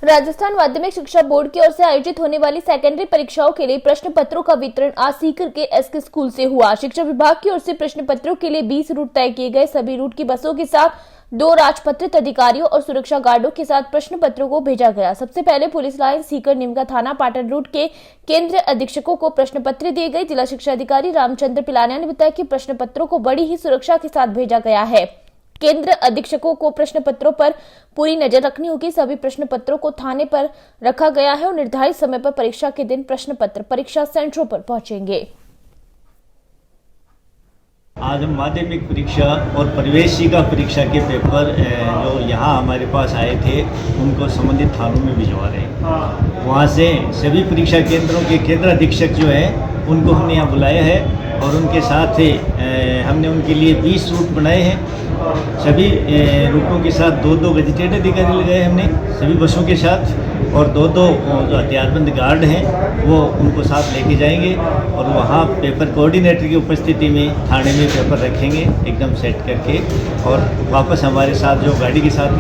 राजस्थान माध्यमिक शिक्षा बोर्ड की ओर से आयोजित होने वाली सेकेंडरी परीक्षाओं के लिए प्रश्न पत्रों का वितरण आज सीकर के एसके स्कूल से हुआ। शिक्षा विभाग की ओर से प्रश्न पत्रों के लिए 20 रूट तय किए गए। सभी रूट की बसों के साथ 2 राजपत्रित अधिकारियों और सुरक्षा गार्डों के साथ प्रश्न पत्रों को भेजा गया। सबसे पहले पुलिस लाइन सीकर निमगा थाना पाटन रूट के केंद्रीय अधीक्षकों को प्रश्न पत्र दिए गए। जिला शिक्षा अधिकारी रामचंद्र पिलानिया ने बताया कि प्रश्न पत्रों को बड़ी ही सुरक्षा के साथ भेजा गया है। केंद्र अधीक्षकों को प्रश्न पत्रों पर पूरी नजर रखनी होगी। सभी प्रश्न पत्रों को थाने पर रखा गया है और निर्धारित समय पर परीक्षा के दिन प्रश्न पत्र परीक्षा सेंटरों पर पहुंचेंगे। आज हम माध्यमिक परीक्षा और प्रवेशिका परीक्षा के पेपर जो यहाँ हमारे पास आए थे उनको संबंधित थानों में भिजवा रहे हैं। वहाँ से सभी परीक्षा केंद्रों के केंद्र अधीक्षक जो हैं उनको हमने यहाँ बुलाया है और उनके साथ हमने उनके लिए 20 रूट बनाए हैं। सभी रूटों के साथ 2-2 गजेटेड अधिकारी लगाए हमने सभी बसों के साथ, और 2-2 जो हथियारबंद गार्ड हैं वो उनको साथ लेके जाएंगे और वहाँ पेपर कोऑर्डिनेटर की उपस्थिति में थाने में पेपर रखेंगे एकदम सेट करके, और वापस हमारे साथ जो गाड़ी के साथ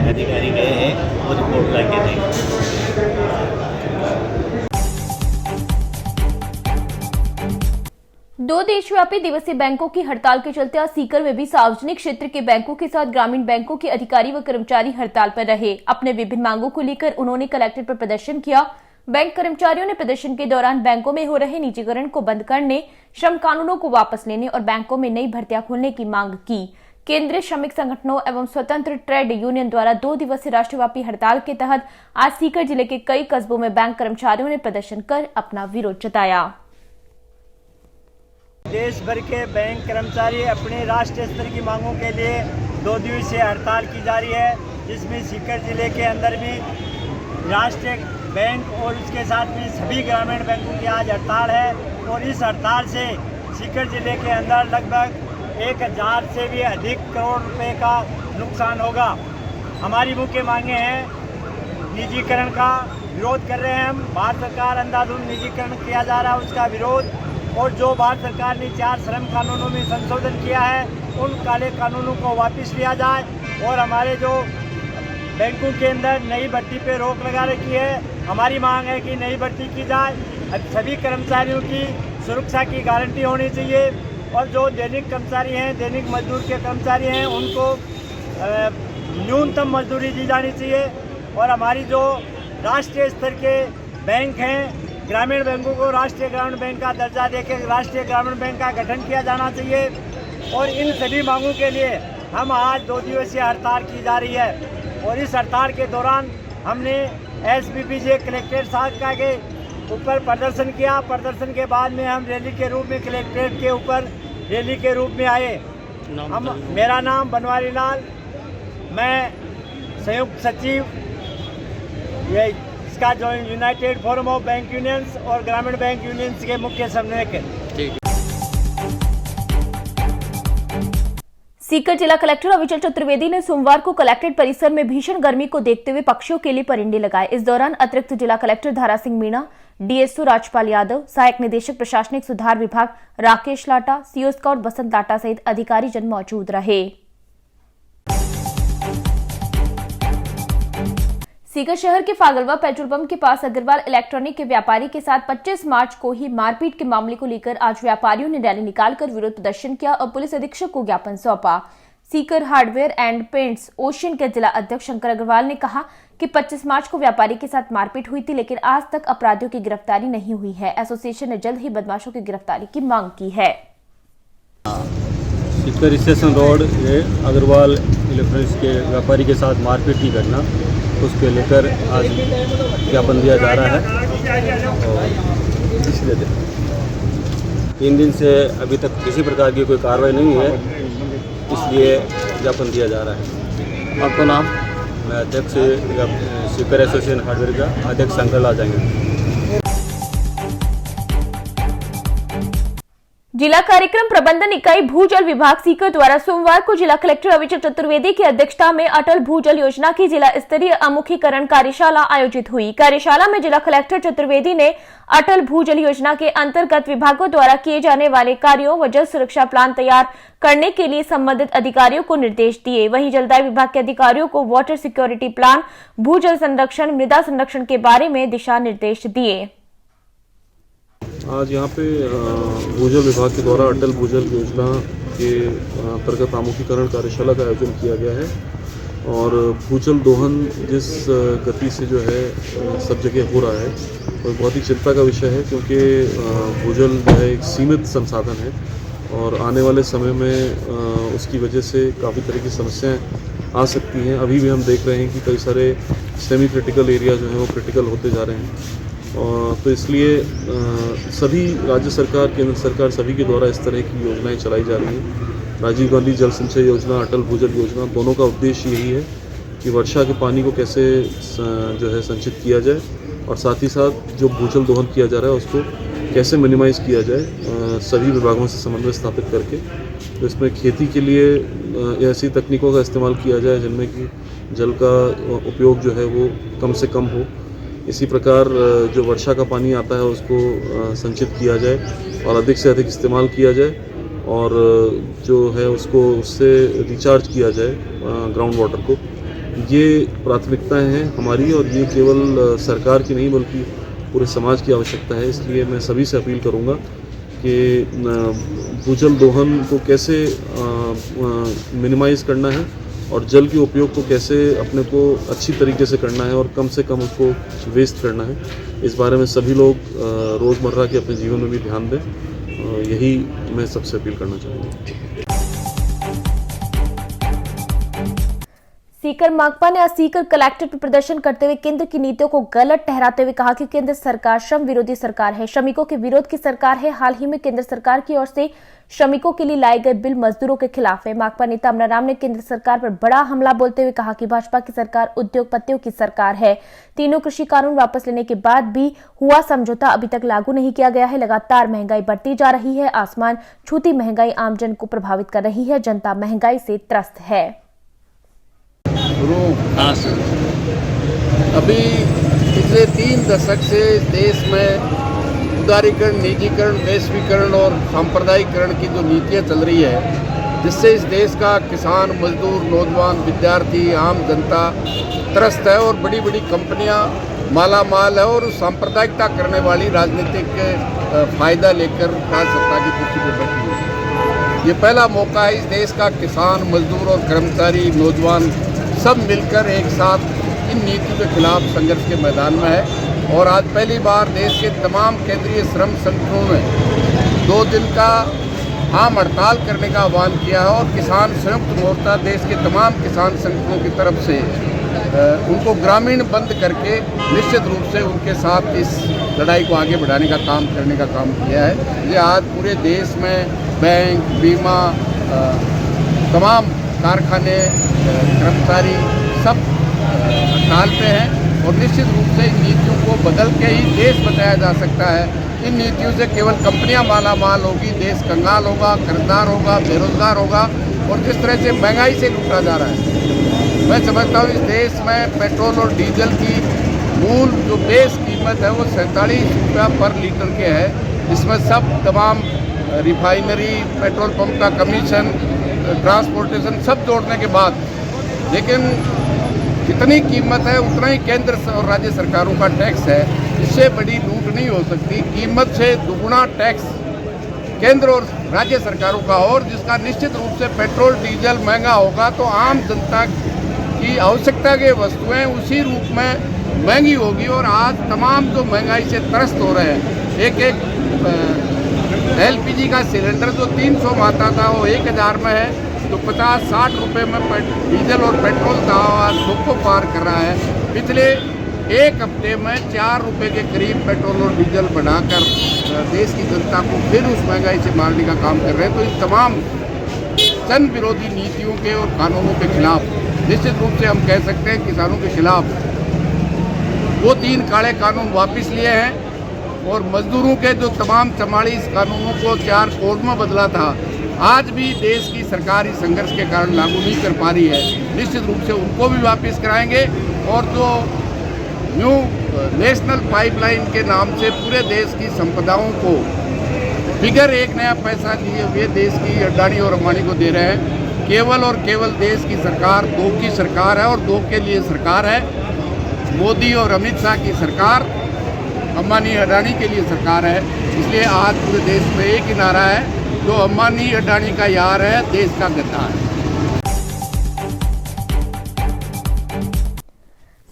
अधिकारी गए हैं वो रिपोर्ट ला के देंगे। दो देशव्यापी दिवसीय बैंकों की हड़ताल के चलते आज सीकर में भी सार्वजनिक क्षेत्र के बैंकों के साथ ग्रामीण बैंकों के अधिकारी व कर्मचारी हड़ताल पर रहे। अपने विभिन्न मांगों को लेकर उन्होंने कलेक्ट्रेट पर प्रदर्शन किया। बैंक कर्मचारियों ने प्रदर्शन के दौरान बैंकों में हो रहे निजीकरण को बंद करने, श्रम कानूनों को वापस लेने और बैंकों में नई भर्तियां खोलने की मांग की। केंद्रीय श्रमिक संगठनों एवं स्वतंत्र ट्रेड यूनियन द्वारा 2 दिवसीय राष्ट्रव्यापी हड़ताल के तहत आज सीकर जिले के कई कस्बों में बैंक कर्मचारियों ने प्रदर्शन कर अपना विरोध जताया। देश भर के बैंक कर्मचारी अपने राष्ट्रीय स्तर की मांगों के लिए 2 दिवसीय हड़ताल की जा रही है, जिसमें सीकर जिले के अंदर भी राष्ट्रीय बैंक और उसके साथ में सभी ग्रामीण बैंकों की आज हड़ताल है। और इस हड़ताल से सीकर जिले के अंदर लगभग 1000 से भी अधिक करोड़ रुपए का नुकसान होगा। हमारी मुख्य मांगे हैं निजीकरण का विरोध कर रहे हैं हम। भारत सरकार अंधाधुंध निजीकरण किया जा रहा है उसका विरोध, और जो भारत सरकार ने 4 श्रम कानूनों में संशोधन किया है उन काले कानूनों को वापस लिया जाए, और हमारे जो बैंकों के अंदर नई भर्ती पे रोक लगा रखी है, हमारी मांग है कि नई भर्ती की जाए। सभी कर्मचारियों की सुरक्षा की गारंटी होनी चाहिए, और जो दैनिक कर्मचारी हैं, दैनिक मजदूर के कर्मचारी हैं, उनको न्यूनतम मजदूरी दी जानी चाहिए। और हमारी जो राष्ट्रीय स्तर के बैंक हैं, ग्रामीण बैंकों को राष्ट्रीय ग्रामीण बैंक का दर्जा देकर राष्ट्रीय ग्रामीण बैंक का गठन किया जाना चाहिए। और इन सभी मांगों के लिए हम आज 2 दिवसीय हड़ताल की जा रही है। और इस हड़ताल के दौरान हमने एसपीपीजे कलेक्ट्रेट शाखा के ऊपर प्रदर्शन किया। प्रदर्शन के बाद में हम रैली के रूप में कलेक्ट्रेट के ऊपर रैली के रूप में आए। मेरा नाम बनवारी लाल, मैं संयुक्त सचिव इसका जो United forum of bank unions और ग्रामीण बैंक यूनियंस के मुख्य समन्वयक है। सीकर जिला कलेक्टर अविचल चतुर्वेदी ने सोमवार को कलेक्ट्रेट परिसर में भीषण गर्मी को देखते हुए पक्षियों के लिए परिंदे लगाए। इस दौरान अतिरिक्त जिला कलेक्टर धारा सिंह मीणा, डीएसओ राजपाल यादव, सहायक निदेशक प्रशासनिक सुधार विभाग राकेश लाटा, सीओ स्काउट बसंत लाटा सहित अधिकारी जन मौजूद रहे। सीकर शहर के फागलवा पेट्रोल पंप के पास अग्रवाल इलेक्ट्रॉनिक के व्यापारी के साथ 25 मार्च को ही मारपीट के मामले को लेकर आज व्यापारियों ने रैली निकालकर विरोध प्रदर्शन किया और पुलिस अधीक्षक को ज्ञापन सौंपा। Sikar hardware and paints ocean के जिला अध्यक्ष शंकर अग्रवाल ने कहा कि 25 मार्च को व्यापारी के साथ मारपीट हुई थी, लेकिन आज तक अपराधियों की गिरफ्तारी नहीं हुई है। एसोसिएशन ने जल्द ही बदमाशों की गिरफ्तारी की मांग की है। Sikar station road Agarwal electronics के व्यापारी के साथ मारपीट की घटना, उसके लेकर आज ज्ञापन दिया जा रहा है। और पिछले 3 दिन से अभी तक किसी प्रकार की कोई कार्रवाई नहीं है, इसलिए ज्ञापन दिया जा रहा है। आपका नाम? मैं अध्यक्ष सीकर एसोसिएशन हार्डवेयर का अध्यक्ष शंकर लाल जाएंगे। जिला कार्यक्रम प्रबंधन इकाई भूजल विभाग सीकर द्वारा सोमवार को जिला कलेक्टर अविचल चतुर्वेदी की अध्यक्षता में अटल भूजल योजना की जिला स्तरीय अमुखीकरण कार्यशाला आयोजित हुई। कार्यशाला में जिला कलेक्टर चतुर्वेदी ने अटल भूजल योजना के अंतर्गत विभागों द्वारा किए जाने वाले कार्यों व जल सुरक्षा प्लान तैयार करने के लिए संबंधित अधिकारियों को निर्देश दिए। वहीं जलदाय विभाग के अधिकारियों को वाटर सिक्योरिटी प्लान, भूजल संरक्षण, मृदा संरक्षण के बारे में दिशा निर्देश दिए। आज यहाँ पे भूजल विभाग के द्वारा अटल भूजल योजना के अंतर्गत आमुखीकरण कार्यशाला का आयोजन किया गया है और भूजल दोहन जिस गति से जो है सब जगह हो रहा है और बहुत ही चिंता का विषय है, क्योंकि भूजल जो है एक सीमित संसाधन है और आने वाले समय में उसकी वजह से काफ़ी तरह की समस्याएं आ सकती हैं। अभी भी हम देख रहे हैं कि कई सारे सेमी क्रिटिकल एरिया जो हैं वो क्रिटिकल होते जा रहे हैं। तो इसलिए सभी राज्य सरकार, केंद्र सरकार सभी के द्वारा इस तरह की योजनाएं चलाई जा रही हैं। राजीव गांधी जल संचय योजना, अटल भूजल योजना, दोनों का उद्देश्य यही है कि वर्षा के पानी को कैसे जो है संचित किया जाए और साथ ही साथ जो भूजल दोहन किया जा रहा है उसको कैसे मिनिमाइज़ किया जाए, सभी विभागों से समन्वय स्थापित करके। तो इसमें खेती के लिए ऐसी तकनीकों का इस्तेमाल किया जाए जिनमें कि जल का उपयोग जो है वो कम से कम हो। इसी प्रकार जो वर्षा का पानी आता है उसको संचित किया जाए और अधिक से अधिक इस्तेमाल किया जाए और जो है उसको उससे रिचार्ज किया जाए ग्राउंड वाटर को। ये प्राथमिकताएं हैं हमारी और ये केवल सरकार की नहीं बल्कि पूरे समाज की आवश्यकता है। इसलिए मैं सभी से अपील करूंगा कि भूजल दोहन को कैसे मिनिमाइज़ करना है और जल के उपयोग को कैसे अपने को अच्छी तरीके से करना है और कम से कम उसको वेस्ट करना है, इस बारे में सभी लोग रोज़मर्रा के अपने जीवन में भी ध्यान दें। यही मैं सबसे अपील करना चाहूँगा। सीकर माकपा ने आज सीकर कलेक्ट्रेट पर प्रदर्शन करते हुए केंद्र की नीतियों को गलत ठहराते हुए कहा कि केंद्र सरकार श्रम विरोधी सरकार है, श्रमिकों के विरोध की सरकार है। हाल ही में केंद्र सरकार की ओर से श्रमिकों के लिए लाए गए बिल मजदूरों के खिलाफ है। माकपा नेता अमराराम ने केंद्र सरकार पर बड़ा हमला बोलते हुए कहा कि भाजपा की सरकार उद्योगपतियों की सरकार है। तीनों कृषि कानून वापस लेने के बाद भी हुआ समझौता अभी तक लागू नहीं किया गया है। लगातार महंगाई बढ़ती जा रही है। आसमान छूती महंगाई आमजन को प्रभावित कर रही है। जनता महंगाई से त्रस्त है। अभी पिछले 3 दशक से देश में उदारीकरण, निजीकरण, वैश्वीकरण और सांप्रदायिकरण की जो नीतियाँ चल रही है, जिससे इस देश का किसान, मजदूर, नौजवान, विद्यार्थी, आम जनता त्रस्त है और बड़ी बड़ी कंपनियां माला माल है और उस सांप्रदायिकता करने वाली राजनीतिक फायदा लेकर राज सत्ता की कुर्सी पर बैठी है। ये पहला मौका है इस देश का किसान, मजदूर और कर्मचारी, नौजवान सब मिलकर एक साथ इन नीतियों के खिलाफ संघर्ष के मैदान में है। और आज पहली बार देश के तमाम केंद्रीय श्रम संगठनों ने 2 दिन का आम हड़ताल करने का आह्वान किया है और किसान संयुक्त मोर्चा देश के तमाम किसान संगठनों की तरफ से उनको ग्रामीण बंद करके निश्चित रूप से उनके साथ इस लड़ाई को आगे बढ़ाने का काम करने का काम किया है। ये आज पूरे देश में बैंक, बीमा, तमाम कारखाने, कर्मचारी सब हड़ताल पे हैं और निश्चित रूप से इन नीतियों को बदल के ही देश बचाया जा सकता है। इन नीतियों से केवल कंपनियां माला माल होगी, देश कंगाल होगा, कर्जदार होगा, बेरोजगार होगा और जिस तरह से महंगाई से लूटा जा रहा है। मैं समझता हूँ इस देश में पेट्रोल और डीजल की मूल जो बेस कीमत है वो 47 रुपया पर लीटर के है। इसमें सब तमाम रिफाइनरी, पेट्रोल पंप का कमीशन, ट्रांसपोर्टेशन सब जोड़ने के बाद, लेकिन जितनी कीमत है उतना ही केंद्र और राज्य सरकारों का टैक्स है। इससे बड़ी लूट नहीं हो सकती। कीमत से दुगुना टैक्स केंद्र और राज्य सरकारों का और जिसका निश्चित रूप से पेट्रोल डीजल महंगा होगा तो आम जनता की आवश्यकता के वस्तुएं उसी रूप में महंगी होगी। और आज तमाम जो महंगाई से त्रस्त हो रहे हैं, एक LPG का सिलेंडर जो 300 में आता था वो 1000 में है, तो 50-60 रुपये में डीजल और पेट्रोल का आज 2 को पार कर रहा है। पिछले 1 हफ्ते में 4 रुपये के करीब पेट्रोल और डीजल बढ़ाकर देश की जनता को फिर उस महंगाई से मारने का काम कर रहे हैं। तो इन तमाम जन विरोधी नीतियों के और कानूनों के खिलाफ निश्चित रूप से हम कह सकते हैं किसानों के खिलाफ वो 3 काले कानून वापस लिए हैं और मजदूरों के जो तमाम 44 कानूनों को 4 कोड में बदला था, आज भी देश की सरकार इस संघर्ष के कारण लागू नहीं कर पा रही है। निश्चित रूप से उनको भी वापस कराएंगे और जो न्यू नेशनल पाइपलाइन के नाम से पूरे देश की संपदाओं को बिगर एक नया पैसा लिए हुए देश की अडानी और अंबानी को दे रहे हैं। केवल और केवल देश की सरकार 2 की सरकार है और 2 के लिए सरकार है। मोदी और अमित शाह की सरकार अंबानी अडानी के लिए सरकार है। इसलिए आज पूरे देश में एक ही नारा है, जो अंबानी अडानी का यार है, देश का गद्दार है।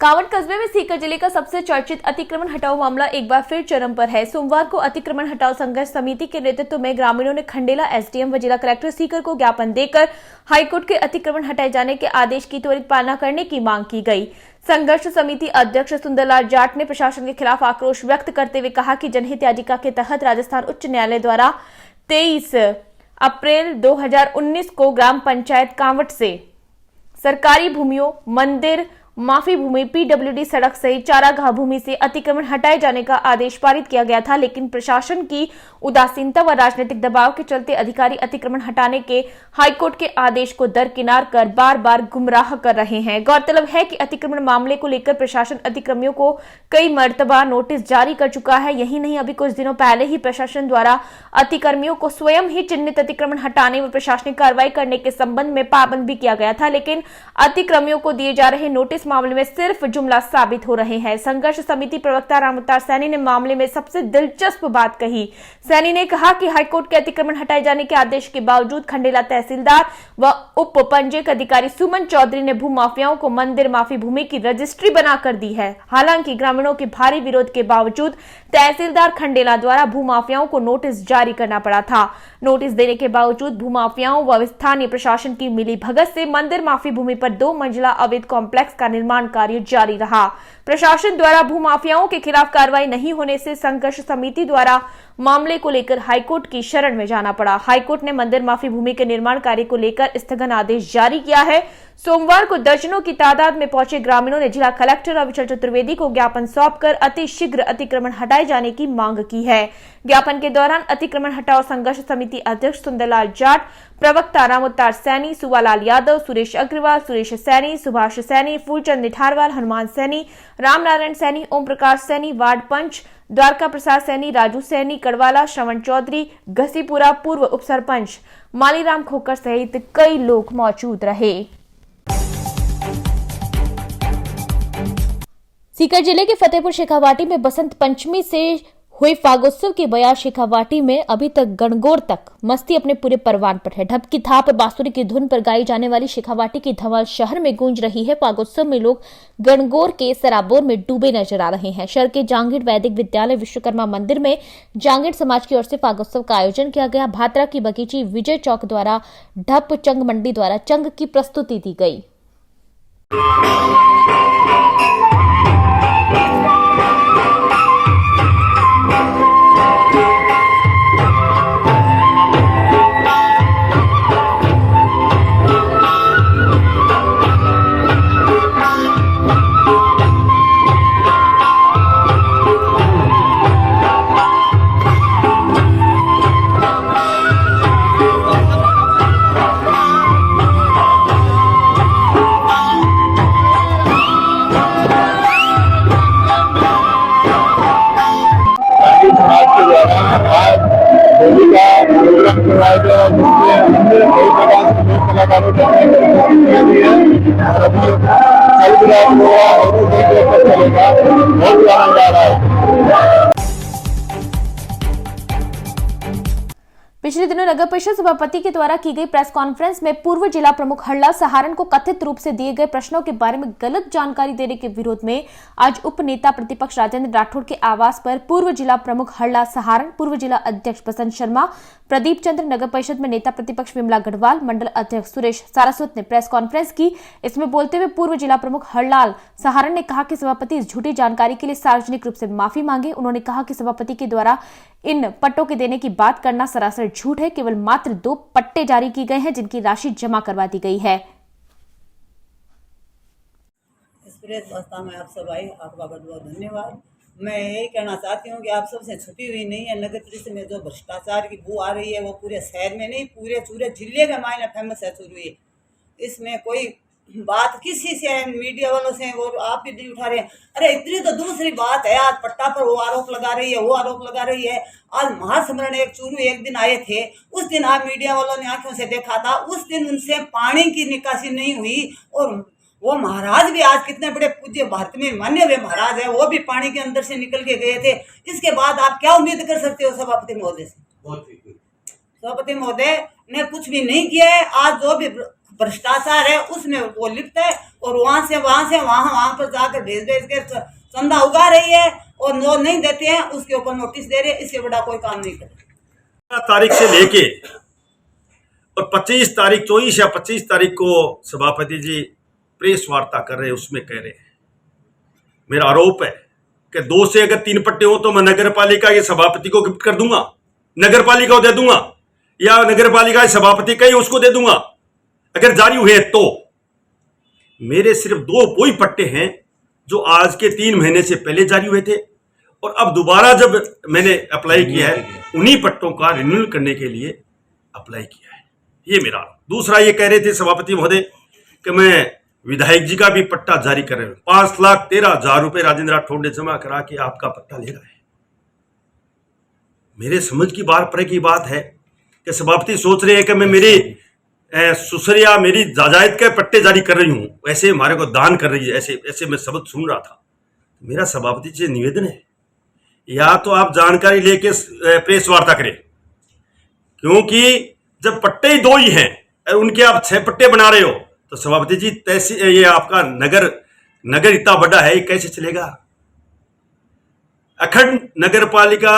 कांवड़ कस्बे में सीकर जिले का सबसे चर्चित अतिक्रमण हटाओ मामला एक बार फिर चरम पर है। सोमवार को अतिक्रमण हटाओ संघर्ष समिति के नेतृत्व में ग्रामीणों ने खंडेला एसडीएम व जिला कलेक्टर सीकर को ज्ञापन देकर हाईकोर्ट के अतिक्रमण हटाए जाने के आदेश की त्वरित पालना करने की मांग की गई। संघर्ष समिति अध्यक्ष सुंदरलाल जाट ने प्रशासन के खिलाफ आक्रोश व्यक्त करते हुए कहा कि जनहित याचिका के तहत राजस्थान उच्च न्यायालय द्वारा 23 अप्रैल 2019 को ग्राम पंचायत कांवट से सरकारी भूमियों, मंदिर, माफी भूमि, पीडब्ल्यूडी सड़क सहित चारागाह भूमि से अतिक्रमण हटाए जाने का आदेश पारित किया गया था, लेकिन प्रशासन की उदासीनता व राजनीतिक दबाव के चलते अधिकारी अतिक्रमण हटाने के हाईकोर्ट के आदेश को दरकिनार कर बार बार गुमराह कर रहे हैं। गौरतलब है कि अतिक्रमण मामले को लेकर प्रशासन अतिक्रमियों को कई मर्तबा नोटिस जारी कर चुका है। यही नहीं, अभी कुछ दिनों पहले ही प्रशासन द्वारा अतिक्रमियों को स्वयं ही चिन्हित अतिक्रमण हटाने व प्रशासनिक कार्रवाई करने के संबंध में पाबंद भी किया गया था, लेकिन अतिक्रमियों को दिए जा रहे नोटिस मामले में सिर्फ जुमला साबित हो रहे हैं। संघर्ष समिति प्रवक्ता रामअवतार सैनी ने मामले में सबसे दिलचस्प बात कही। सैनी ने कहा कि हाईकोर्ट के अतिक्रमण हटाए जाने के आदेश के बावजूद खंडेला तहसीलदार व उप पंजीयक अधिकारी सुमन चौधरी ने भूमाफियाओं को मंदिर माफी भूमि की रजिस्ट्री बनाकर दी है। हालांकि ग्रामीणों के भारी विरोध के बावजूद तहसीलदार खंडेला द्वारा भूमाफियाओं को नोटिस जारी करना पड़ा था। नोटिस देने के बावजूद भूमाफियाओं व स्थानीय प्रशासन की मिली भगत से मंदिर माफी भूमि पर 2 मंजिला अवैध कॉम्प्लेक्स का निर्माण कार्य जारी रहा। प्रशासन द्वारा भूमाफियाओं के खिलाफ कार्रवाई नहीं होने से संघर्ष समिति द्वारा मामले को लेकर हाईकोर्ट की शरण में जाना पड़ा। हाईकोर्ट ने मंदिर माफी भूमि के निर्माण कार्य को लेकर स्थगन आदेश जारी किया है। सोमवार को दर्जनों की तादाद में पहुंचे ग्रामीणों ने जिला कलेक्टर अविचल चतुर्वेदी को ज्ञापन सौंपकर अति शीघ्र अतिक्रमण हटाए जाने की मांग की है। ज्ञापन के दौरान अतिक्रमण हटाओ संघर्ष समिति अध्यक्ष सुंदरलाल जाट, प्रवक्ता रामअवतार सैनी, सुवालाल यादव, सुरेश अग्रवाल, सुरेश सैनी, सुभाष सैनी, फूलचंद निठारवाल, हनुमान सैनी, रामनारायण सैनी, ओम प्रकाश सैनी, वार्ड पंच द्वारका प्रसाद सैनी, राजू सैनी, कड़वाला, श्रवण चौधरी, घसीपुरा पूर्व उप सरपंच मालीराम खोकर सहित कई लोग मौजूद रहे। सीकर जिले के फतेहपुर शेखावाटी में बसंत पंचमी से हुए फागोत्सव के बयार शेखावाटी में अभी तक गणगौर तक मस्ती अपने पूरे परवान पर है। ढप की थाप बांसुरी की धुन पर गाई जाने वाली शेखावाटी की धमाल शहर में गूंज रही है। फागोत्सव में लोग गणगौर के सराबोर में डूबे नजर आ रहे हैं। शहर के जांगीड़ वैदिक विद्यालय विश्वकर्मा मंदिर में जांगीड़ समाज की ओर से फागोत्सव का आयोजन किया गया। भात्रा की बगीची विजय चौक द्वारा ढप चंग मंडी द्वारा चंग की प्रस्तुति दी गई। पिछले दिनों नगर परिषद सभापति के द्वारा की गई प्रेस कॉन्फ्रेंस में पूर्व जिला प्रमुख हरलाल सहारण को कथित रूप से दिए गए प्रश्नों के बारे में गलत जानकारी देने के विरोध में आज उप नेता प्रतिपक्ष राजेंद्र राठौड़ के आवास पर पूर्व जिला प्रमुख हरलाल सहारण, पूर्व जिला अध्यक्ष बसंत शर्मा, प्रदीप चंद्र, नगर परिषद में नेता प्रतिपक्ष विमला गढ़वाल, मंडल अध्यक्ष सुरेश सारस्वत ने प्रेस कॉन्फ्रेंस की। इसमें बोलते हुए पूर्व जिला प्रमुख हरलाल सहारण ने कहा कि सभापति इस झूठी जानकारी के लिए सार्वजनिक रूप से माफी मांगे। उन्होंने कहा कि सभापति के द्वारा इन पट्टों के देने की बात करना सरासर झूठ है। केवल मात्र 2 पट्टे जारी किए गए हैं जिनकी राशि जमा करवा दी गई है। इस प्रेस वार्ता में आप सब आए, आपका बहुत बहुत धन्यवाद। मैं यही कहना चाहती हूँ कि आप सबसे छुपी हुई नहीं है। नगर परिषद में जो भ्रष्टाचार की बू आ रही है वो पूरे शहर में नहीं, पूरे जिले के मायने फेमस है चूरू ये। इसमें कोई बात किसी से, मीडिया वालों से, और आप भी नहीं उठा रहे हैं। अरे इतनी तो दूसरी बात है, आज पट्टा पर वो आरोप लगा रही है, वो आरोप लगा रही है। आज महासमरण एक चूरू एक दिन आए थे, उस दिन आप मीडिया वालों ने आंखों से देखा था, उस दिन उनसे पानी की निकासी नहीं हुई। और वो महाराज भी आज कितने बड़े पूज्य भारत में मान्य हुए महाराज है, वो भी पानी के अंदर से निकल के गए थे। इसके बाद आप क्या उम्मीद कर सकते हो सभापति महोदय से? सभापति महोदय ने कुछ भी नहीं किया है। आज जो भी भ्रष्टाचार है उसमें वो लिप्त है, और वहां से वहां पर जाकर भेज कर चंदा उगा रही है, और नो नहीं देते हैं उसके ऊपर नोटिस दे रहे हैं। इससे बड़ा कोई काम नहीं कर रहे। तारीख से लेके और 25 तारीख 24 या 25 तारीख को सभापति जी प्रेस वार्ता कर रहे हैं, उसमें कह रहे हैं, मेरा आरोप है कि 2 से अगर 3 पट्टे हो तो मैं नगर पालिका के सभापति को गिफ्ट कर दूंगा, नगर पालिका को दे दूंगा, या नगर पालिका के सभापति का ही उसको दे दूंगा अगर जारी हुए तो। मेरे सिर्फ 2 वही पट्टे हैं जो आज के 3 महीने से पहले जारी हुए थे, और अब दोबारा जब मैंने अप्लाई किया है उन्हीं पट्टों का रिन्यूअल करने के लिए अप्लाई किया है। ये मेरा। दूसरा ये कह रहे थे सभापति महोदय कि मैं विधायक जी का भी पट्टा जारी कर रहे हूं, 5,13,000 रुपए राजेंद्र राठौड़ ने जमा करा के आपका पट्टा ले रहा है। मेरे समझ की बात है कि सभापति सोच रहे हैं कि मैं मेरी सुसरिया मेरी जायदाद के पट्टे जारी कर रही हूं, वैसे हमारे को दान कर रही है, ऐसे मैं शब्द सुन रहा था। मेरा सभापति से निवेदन है, या तो आप जानकारी लेके प्रेस वार्ता करें, क्योंकि जब पट्टे ही 2 ही हैं और उनके आप 6 पट्टे बना रहे हो तो सभापति जी ये आपका नगर इतना बड़ा है, ये कैसे चलेगा? अखंड नगर पालिका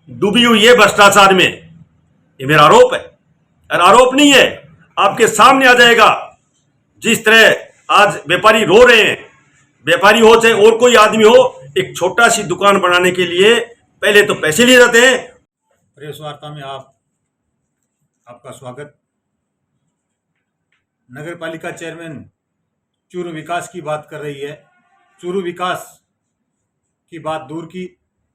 डूबी हुई है भ्रष्टाचार में, ये मेरा आरोप है। और आरोप नहीं है, आपके सामने आ जाएगा। जिस तरह आज व्यापारी रो रहे हैं, व्यापारी हो चाहे और कोई आदमी हो, एक छोटा सी दुकान बनाने के लिए पहले तो पैसे लिए जाते हैं। प्रेस वार्ता में आपका स्वागत। नगर पालिका चेयरमैन चूरू विकास की बात कर रही है। चूरू विकास की बात दूर की,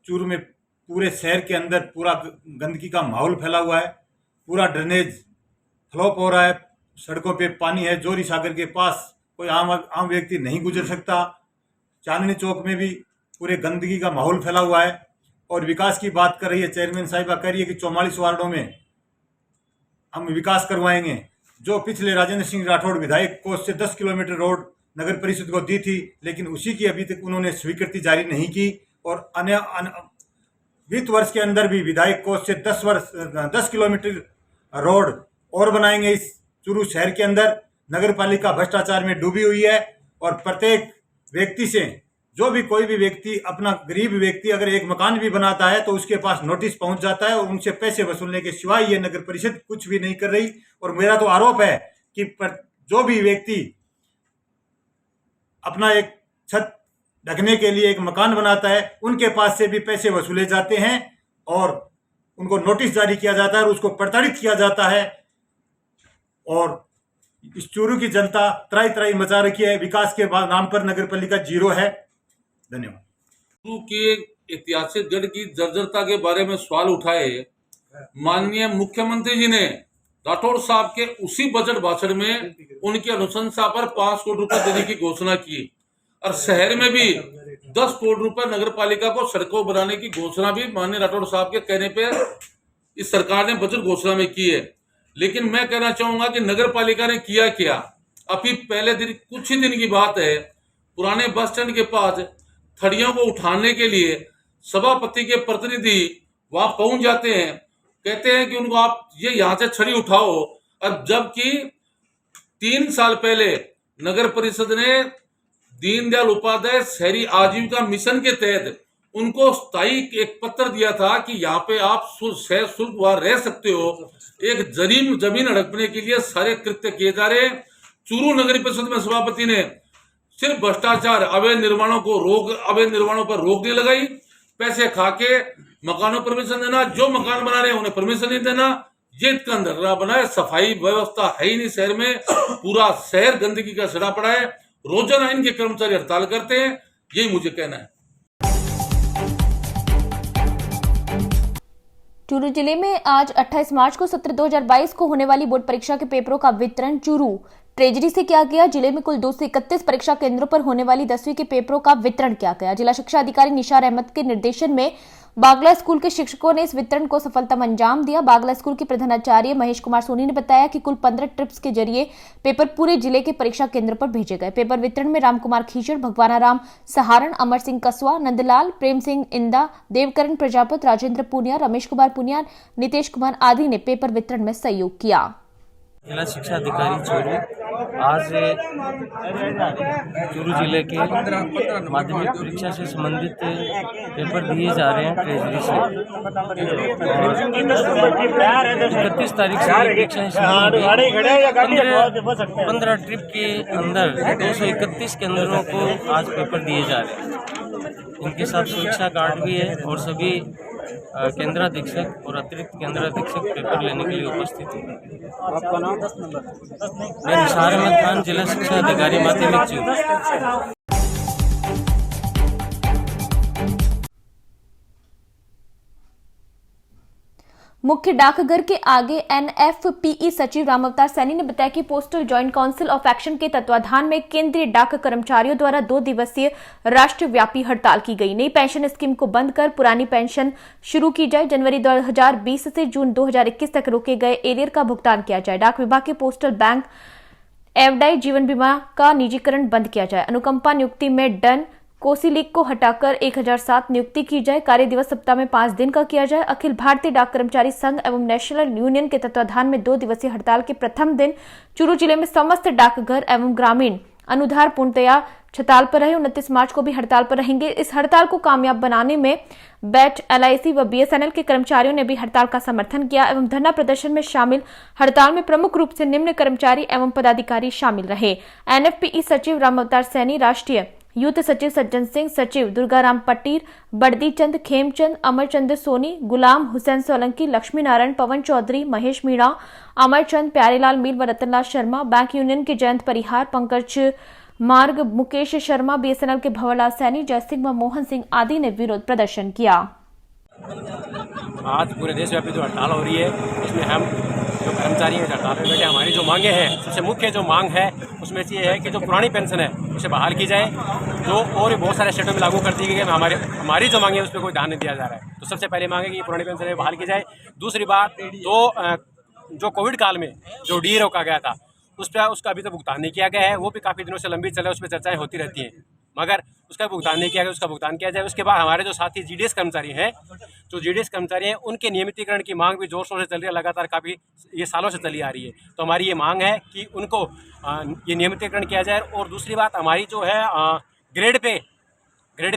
चूरू में पूरे शहर के अंदर पूरा गंदगी का माहौल फैला हुआ है, पूरा ड्रेनेज फ्लॉप हो रहा है, सड़कों पे पानी है। जोरी सागर के पास कोई आम व्यक्ति नहीं गुजर सकता। चांदनी चौक में भी पूरे गंदगी का माहौल फैला हुआ है। और विकास की बात कर रही है चेयरमैन साहिबा, कह रही है कि 44 वार्डों में हम विकास करवाएंगे। जो पिछले राजेंद्र सिंह राठौड़ विधायक कोष से 10 किलोमीटर रोड नगर परिषद को दी थी, लेकिन उसी की अभी तक उन्होंने स्वीकृति जारी नहीं की। और वित्त वर्ष के अंदर भी विधायक कोष से 10 किलोमीटर रोड और बनाएंगे इस चूरू शहर के अंदर। नगर पालिका भ्रष्टाचार में डूबी हुई है, और प्रत्येक व्यक्ति से, जो भी कोई भी व्यक्ति, अपना गरीब व्यक्ति अगर एक मकान भी बनाता है तो उसके पास नोटिस पहुंच जाता है, और उनसे पैसे वसूलने के सिवाय ये नगर परिषद कुछ भी नहीं कर रही। और मेरा तो आरोप है कि जो भी व्यक्ति अपना एक छत ढकने के लिए एक मकान बनाता है, उनके पास से भी पैसे वसूले जाते हैं, और उनको नोटिस जारी किया जाता है और उसको प्रताड़ित किया जाता है। और इस चूरू की जनता त्राई मचा रखी है। विकास के नाम पर नगर पालिका 0 है। धन्यवाद। चूरू के ऐतिहासिक गढ़ की जर्जरता के बारे में सवाल उठाए माननीय मुख्यमंत्री जी ने राठौड़ साहब के उसी बजट भाषण में उनकी अनुशंसा पर 5 करोड़ रुपए देने की घोषणा की, और शहर में भी 10 करोड़ रुपए नगर पालिका को सड़कों बनाने की घोषणा भी माननीय राठौड़ साहब के कहने पर इस सरकार ने बजट घोषणा में की है। लेकिन मैं कहना चाहूंगा कि नगर पालिका ने किया क्या। अभी पहले दिन, कुछ ही दिन की बात है, पुराने बस स्टैंड के पास थड़ियों को उठाने के लिए सभापति के प्रतिनिधि वहां पहुंच जाते हैं, कहते हैं कि उनको आप ये यहाँ से छड़ी उठाओ। और जबकि 3 साल पहले नगर परिषद ने दीनदयाल उपाध्याय शहरी आजीविका मिशन के तहत उनको स्थायी एक पत्र दिया था कि यहाँ पे आप शहर शुल्क वहां रह सकते हो। एक जमीन हड़पने के लिए सारे कृत्य किए जा रहे। चूरू नगर परिषद में सभापति ने सिर्फ भ्रष्टाचार, अवैध निर्माणों पर रोक नहीं लगाई, पैसे खा के मकानों पर परमिशन देना, जो मकान बना रहे हैं उन्हें परमिशन नहीं देना, ये इतना अंधेरा बना है। सफाई व्यवस्था है ही नहीं शहर में, पूरा शहर गंदगी का सड़ा पड़ा है। रोजाना इनके कर्मचारी हड़ताल करते हैं, यही मुझे कहना है। चूरू जिले में आज 28 मार्च को सत्र 2022 को होने वाली बोर्ड परीक्षा के पेपरों का वितरण चूरू ट्रेजरी से किया गया। जिले में कुल 231 परीक्षा केंद्रों पर होने वाली 10वीं के पेपरों का वितरण किया गया। जिला शिक्षा अधिकारी निशार अहमद के निर्देशन में बागला स्कूल के शिक्षकों ने इस वितरण को सफलता अंजाम दिया। बागला स्कूल के प्रधानाचार्य महेश कुमार सोनी ने बताया कि कुल 15 ट्रिप्स के जरिए पेपर पूरे जिले के परीक्षा केंद्र पर भेजे गए। पेपर वितरण में रामकुमार खीचड़, भगवानाराम सहारण, अमर सिंह कसवा, नंदलाल, प्रेम सिंह इंदा, देवकरण प्रजापत, राजेंद्र पुनिया, रमेश कुमार पुनिया, नितेश कुमार आदि ने पेपर वितरण में सहयोग किया। जिला शिक्षा अधिकारी चूरू आज चूरू जिले के माध्यमिक परीक्षा से संबंधित पेपर दिए जा रहे हैं ट्रेजरी से। 31 तारीख से परीक्षाएं शुरू हुई। 15 ट्रिप के अंदर 231 केंद्रों को आज पेपर दिए जा रहे हैं। इनके साथ सुरक्षा गार्ड भी है और सभी केंद्राधीक्षक और अतिरिक्त केंद्राधीक्षक पेपर लेने के लिए उपस्थित हैं। आपका नाम? 10 नंबर। मैं निशार अहमद खान, जिला शिक्षा अधिकारी माध्यमिक चूरू। मुख्य डाकघर के आगे एनएफपीई सचिव रामअवतार सैनी ने बताया कि postal joint council of action के तत्वाधान में केंद्रीय डाक कर्मचारियों द्वारा 2 दिवसीय राष्ट्रव्यापी हड़ताल की गई। नई पेंशन स्कीम को बंद कर पुरानी पेंशन शुरू की जाए। जनवरी 2020 से जून 2021 तक रोके गए एरियर का भुगतान किया जाए। डाक विभाग के पोस्टल बैंक एवडाई जीवन बीमा का निजीकरण बंद किया जाए। अनुकंपा नियुक्ति में डन कोसिलिक को हटाकर 1007 नियुक्ति की जाए। कार्य दिवस सप्ताह में 5 दिन का किया जाए। अखिल भारतीय डाक कर्मचारी संघ एवं नेशनल यूनियन के तत्वाधान में 2 दिवसीय हड़ताल के प्रथम दिन चूरू जिले में समस्त डाकघर एवं ग्रामीण अनुधार पूर्णतया हड़ताल पर रहे। 29 मार्च को भी हड़ताल पर रहेंगे। इस हड़ताल को कामयाब बनाने में बैट, एलआईसी व बीएसएनएल के कर्मचारियों ने भी हड़ताल का समर्थन किया एवं धरना प्रदर्शन में शामिल हड़ताल में प्रमुख रूप से निम्न कर्मचारी एवं पदाधिकारी शामिल रहे। एनएफपीई सचिव रामअवतार सैनी, राष्ट्रीय यूथ सचिव सज्जन सिंह, सचिव दुर्गाराम पट्टीर, बड़दी चंद, खेमचंद, अमरचंद सोनी, गुलाम हुसैन सोलंकी, लक्ष्मी नारायण, पवन चौधरी, महेश मीणा, अमरचंद, प्यारेलाल मील व रतनलाल शर्मा, बैंक यूनियन के जयंत परिहार, पंकज मार्ग, मुकेश शर्मा, बीएसएनएल के भंवरलाल सैनी, जयसिंह व मोहन सिंह आदि ने विरोध प्रदर्शन किया। आज पूरे देशव्यापी जो हड़ताल हो रही है उसमें हम जो कर्मचारी हैं हड़ताल में बैठे, हमारी जो मांगे हैं, सबसे मुख्य जो मांग है उसमें से ये है कि जो पुरानी पेंशन है उसे बहाल की जाए, जो और भी बहुत सारे स्टेटों में लागू कर दी गई है। हमारी जो मांगे है उस पर कोई ध्यान नहीं दिया जा रहा है। तो सबसे पहले मांग है कि पुरानी पेंशन है बहाल की जाए। दूसरी बात, जो कोविड काल में जो डी रोका गया था उस पर उसका अभी तक भुगतान नहीं किया गया है। वो भी काफ़ी दिनों से लंबी चल रहा है, उस पर चर्चाएँ होती रहती हैं, मगर उसका भुगतान नहीं किया गया, उसका भुगतान किया जाए। उसके बाद हमारे जो साथी जीडीएस कर्मचारी हैं, उनके नियमितीकरण की मांग भी जोर शोर से चल रही है, लगातार काफ़ी ये सालों से चली आ रही है। तो हमारी ये मांग है कि उनको ये नियमितीकरण किया जाए। और दूसरी बात, हमारी जो है ग्रेड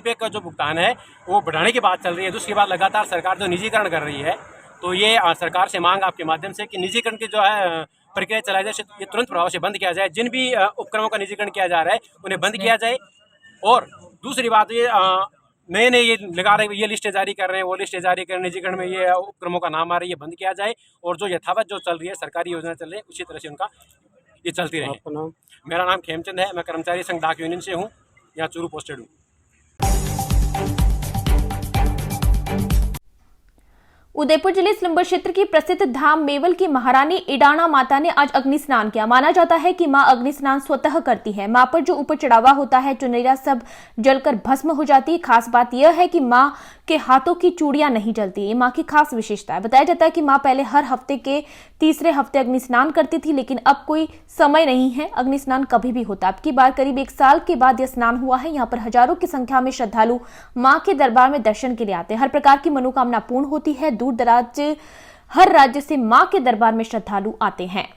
पे का जो भुगतान है वो बढ़ाने की बात चल रही है। दूसरी बात, लगातार सरकार जो निजीकरण कर रही है, तो ये सरकार से मांग आपके माध्यम से कि निजीकरण की जो है प्रक्रिया चलाई जाए, ये तुरंत प्रभाव से बंद किया जाए। जिन भी उपक्रमों का निजीकरण किया जा रहा है उन्हें बंद किया जाए। और दूसरी बात, ये नए ये लगा रहे, ये लिस्टें जारी कर रहे हैं, वो लिस्टें जारी कर रहे हैं, निजीकरण में ये उपक्रमों का नाम आ रहा है, ये बंद किया जाए। और जो यथावत जो चल रही है सरकारी योजना चल रही है उसी तरह से उनका ये चलती रहे। मेरा नाम खेमचंद है, मैं कर्मचारी संघ डाक यूनियन से हूँ, यहाँ चूरू पोस्टेड हूँ। उदयपुर जिले स्लम्बर क्षेत्र की प्रसिद्ध धाम मेवल की महारानी इडाना माता ने आज अग्नि स्नान किया। माना जाता है कि मां अग्नि स्नान स्वतः करती है। मां पर जो ऊपर चढ़ावा होता है, चुनरिया, सब जलकर भस्म हो जाती है। खास बात यह है कि मां के हाथों की चूड़ियां नहीं जलती। ये मां की खास विशेषता है। बताया जाता है कि मां पहले हर हफ्ते के तीसरे हफ्ते अग्नि स्नान करती थी, लेकिन अब कोई समय नहीं है, अग्नि स्नान कभी भी होता। अब की बार करीब 1 साल के बाद यह स्नान हुआ है। यहाँ पर हजारों की संख्या में श्रद्धालु मां के दरबार में दर्शन के लिए आते हैं। हर प्रकार की मनोकामना पूर्ण होती है। दूर दराज हर राज्य से मां के दरबार में श्रद्धालु आते हैं।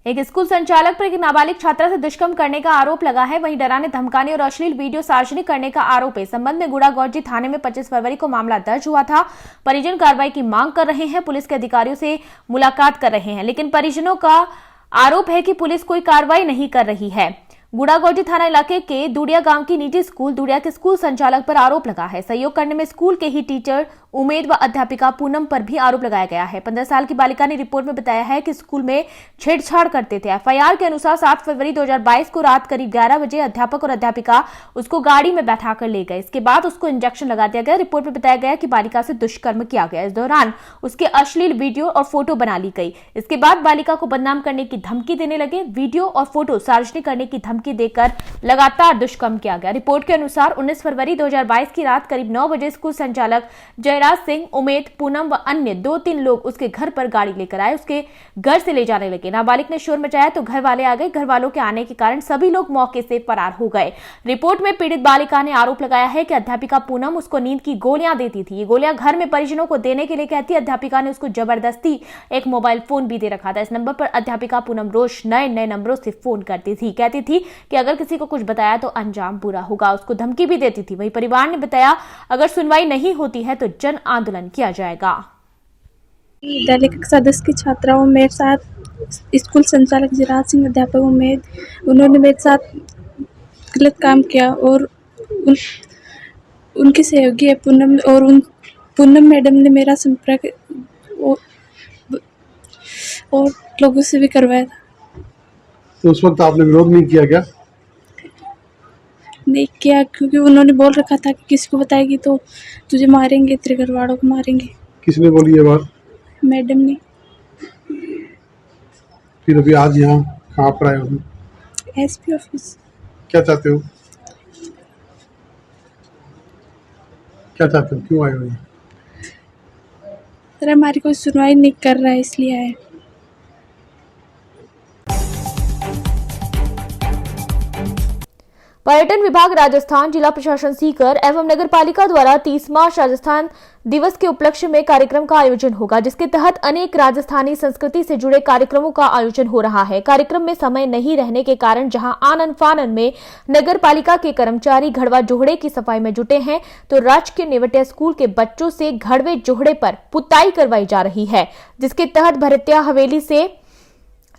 एक स्कूल संचालक पर एक नाबालिग छात्रा से दुष्कर्म करने का आरोप लगा है। वहीं डराने, धमकाने और अश्लील वीडियो सार्वजनिक करने का आरोप है। संबंध में गुड़ागौजी थाने में 25 फरवरी को मामला दर्ज हुआ था। परिजन कार्रवाई की मांग कर रहे हैं, पुलिस के अधिकारियों से मुलाकात कर रहे हैं, लेकिन परिजनों का आरोप है कि पुलिस कोई कार्रवाई नहीं कर रही है। गुड़ागौटी थाना इलाके के दुड़िया गांव की निजी स्कूल दुड़िया के स्कूल संचालक पर आरोप लगा है। सहयोग करने में स्कूल के ही टीचर उमेद व अध्यापिका पूनम पर भी आरोप लगाया गया है। 15 साल की बालिका ने रिपोर्ट में बताया है कि स्कूल में छेड़छाड़ करते थे। एफआईआर के अनुसार 7 फरवरी 2022 को रात करीब 11 बजे अध्यापक और अध्यापिका उसको गाड़ी में बैठाकर ले गए। इसके बाद उसको इंजेक्शन लगा दिया गया। रिपोर्ट में बताया गया कि बालिका से दुष्कर्म किया गया। इस दौरान उसके अश्लील वीडियो और फोटो बना ली गई। इसके बाद बालिका को बदनाम करने की धमकी देने लगे। वीडियो और फोटो सार्वजनिक करने की धमकी देकर लगातार दुष्कर्म किया गया। रिपोर्ट के अनुसार 19 फरवरी 2022 की रात करीब 9 बजे स्कूल संचालक जयराज सिंह, उमेद, पूनम व अन्य 2-3 लोग उसके घर पर गाड़ी लेकर आए। उसके घर से ले जाने लगे। नाबालिग ने शोर मचाया तो घर वाले आ गए। घर वालों के आने के कारण सभी लोग मौके से फरार हो गए। रिपोर्ट में पीड़ित बालिका ने आरोप लगाया है कि अध्यापिका पूनम उसको नींद की गोलियां देती थी। ये गोलियां घर में परिजनों को देने के लिए कहती। अध्यापिका ने उसको जबरदस्ती एक मोबाइल फोन भी दे रखा था। इस नंबर पर अध्यापिका पूनम रोज नए नंबरों से फोन करती थी। कहती थी कि अगर किसी को कुछ बताया तो अंजाम बुरा होगा। उसको धमकी भी देती थी। वहीं परिवार ने बताया अगर सुनवाई नहीं होती है तो जन आंदोलन किया जाएगा। विद्यालय कक्षा 10 की छात्राओं मेरे साथ स्कूल संचालक जयराज सिंह, अध्यापक उमेद, उन्होंने मेरे साथ गलत काम किया और उनकी सहयोगी है पूनम और पूनम मैडम ने मेरा संपर्क और लोगों से भी करवाया था। तो उस वक्त आपने विरोध नहीं किया क्या? नहीं किया, क्योंकि उन्होंने बोल रखा था कि किसी को बताएगी तो तुझे मारेंगे, तेरे घर वालों को मारेंगे। किसने बोली ये बात? मैडम ने। फिर अभी आज यहाँ कहाँ पर आए हो? SP office. क्या चाहते हो? क्या चाहते हो? क्यों आए हो? सर हमारी कोई सुनवाई नहीं कर रहा है इसलिए आए। पर्यटन विभाग राजस्थान, जिला प्रशासन सीकर एवं नगर पालिका द्वारा 30 मार्च राजस्थान दिवस के उपलक्ष्य में कार्यक्रम का आयोजन होगा, जिसके तहत अनेक राजस्थानी संस्कृति से जुड़े कार्यक्रमों का आयोजन हो रहा है। कार्यक्रम में समय नहीं रहने के कारण जहां आनन फानन में नगर पालिका के कर्मचारी घड़वा जोहड़े की सफाई में जुटे हैं, तो राजकीय नेवटिया स्कूल के बच्चों से घड़वे जोहड़े पर पुताई करवाई जा रही है, जिसके तहत भरतिया हवेली से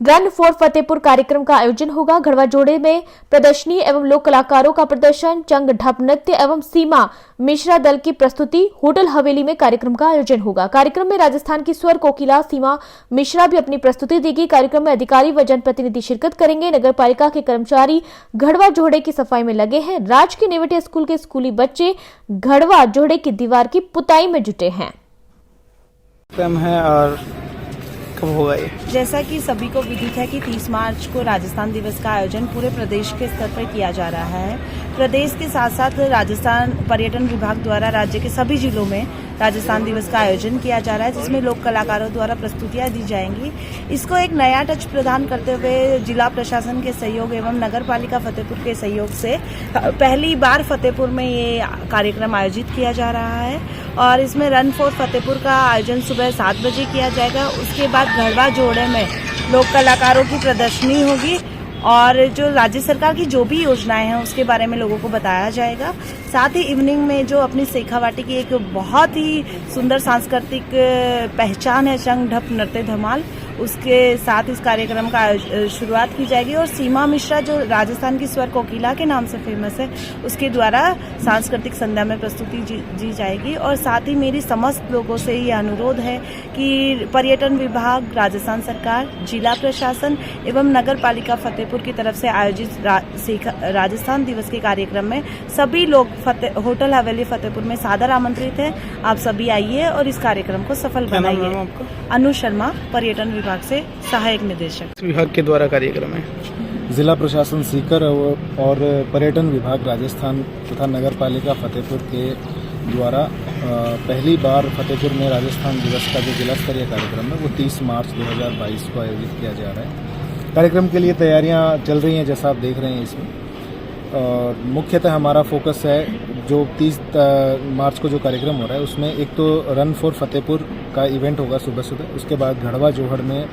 रन फॉर फतेहपुर कार्यक्रम का आयोजन होगा। घड़वा जोड़े में प्रदर्शनी एवं लोक कलाकारों का प्रदर्शन, चंग ढप नृत्य एवं सीमा मिश्रा दल की प्रस्तुति, होटल हवेली में कार्यक्रम का आयोजन होगा। कार्यक्रम में राजस्थान की स्वर कोकिला सीमा मिश्रा भी अपनी प्रस्तुति देगी। कार्यक्रम में अधिकारी व जनप्रतिनिधि शिरकत करेंगे। नगर पालिका के कर्मचारी घड़वा जोड़े की सफाई में लगे हैं। राजकीय नेवटिया स्कूल के स्कूली बच्चे घड़वा जोड़े की दीवार की पुताई में जुटे हैं। और कब होगा ये? जैसा कि सभी को विदित है कि 30 मार्च को राजस्थान दिवस का आयोजन पूरे प्रदेश के स्तर पर किया जा रहा है। प्रदेश के साथ साथ राजस्थान पर्यटन विभाग द्वारा राज्य के सभी जिलों में राजस्थान दिवस का आयोजन किया जा रहा है, जिसमें लोक कलाकारों द्वारा प्रस्तुतियां दी जाएंगी। इसको एक नया टच प्रदान करते हुए जिला प्रशासन के सहयोग एवं नगर पालिका फतेहपुर के सहयोग से पहली बार फतेहपुर में ये कार्यक्रम आयोजित किया जा रहा है और इसमें रन फॉर फतेहपुर का आयोजन सुबह 7 बजे किया जाएगा। उसके बाद घड़वा जोड़े में लोक कलाकारों की प्रदर्शनी होगी और जो राज्य सरकार की जो भी योजनाएं हैं उसके बारे में लोगों को बताया जाएगा। साथ ही इवनिंग में जो अपनी शेखावाटी की एक बहुत ही सुंदर सांस्कृतिक पहचान है चंग ढप नृत्य धमाल, उसके साथ इस कार्यक्रम का शुरुआत की जाएगी और सीमा मिश्रा जो राजस्थान की स्वर कोकिला के नाम से फेमस है उसके द्वारा सांस्कृतिक संध्या में प्रस्तुति दी जाएगी। और साथ ही मेरी समस्त लोगों से ये अनुरोध है कि पर्यटन विभाग, राजस्थान सरकार, जिला प्रशासन एवं नगर पालिका फतेहपुर की तरफ से आयोजित राजस्थान दिवस के कार्यक्रम में सभी लोग होटल हवेली फतेहपुर में सादर आमंत्रित हैं। आप सभी आइए और इस कार्यक्रम को सफल बनाइए। अनु शर्मा, पर्यटन विभाग से सहायक निदेशक। विभाग के द्वारा कार्यक्रम है। जिला प्रशासन सीकर और पर्यटन विभाग राजस्थान तथा नगर पालिका फतेहपुर के द्वारा पहली बार फतेहपुर में राजस्थान दिवस का जो जिला स्तरीय कार्यक्रम है वो 30 मार्च 2022 को आयोजित किया जा रहा है। कार्यक्रम के लिए तैयारियां चल रही हैं, जैसा आप देख रहे हैं इसमें। मुख्यतः हमारा फोकस है जो 30 मार्च को जो कार्यक्रम हो रहा है उसमें एक तो रन फॉर फतेहपुर का इवेंट होगा सुबह सुबह, उसके बाद घड़वा जोहड़ में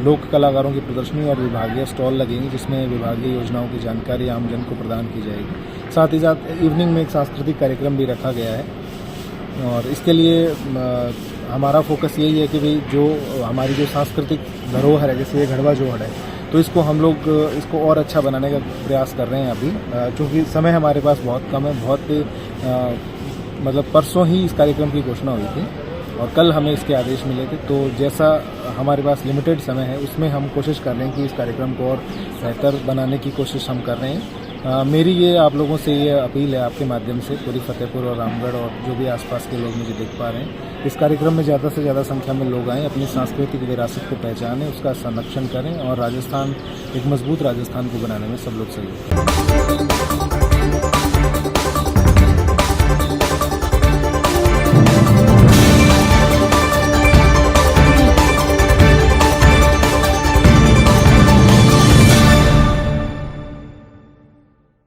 लोक कलाकारों की प्रदर्शनी और विभागीय स्टॉल लगेंगी जिसमें विभागीय योजनाओं की जानकारी आमजन को प्रदान की जाएगी। साथ ही साथ इवनिंग में एक सांस्कृतिक कार्यक्रम भी रखा गया है और इसके लिए हमारा फोकस यही है कि भाई जो हमारी जो सांस्कृतिक धरोहर है, जैसे ये घड़वा जोहड़ है, तो इसको हम लोग इसको और अच्छा बनाने का प्रयास कर रहे हैं अभी, क्योंकि समय हमारे पास बहुत कम है। मतलब परसों ही इस कार्यक्रम की घोषणा हुई थी और कल हमें इसके आदेश मिले थे, तो जैसा हमारे पास लिमिटेड समय है उसमें हम कोशिश कर रहे हैं कि इस कार्यक्रम को और बेहतर बनाने की कोशिश हम कर रहे हैं। मेरी ये आप लोगों से ये अपील है आपके माध्यम से, पूरी फतेहपुर और रामगढ़ और जो भी आसपास के लोग मुझे देख पा रहे हैं, इस कार्यक्रम में ज़्यादा से ज़्यादा संख्या में लोग आएँ, अपनी सांस्कृतिक विरासत को पहचानें, उसका संरक्षण करें और राजस्थान एक मजबूत राजस्थान को बनाने में सब लोग सहयोग करें।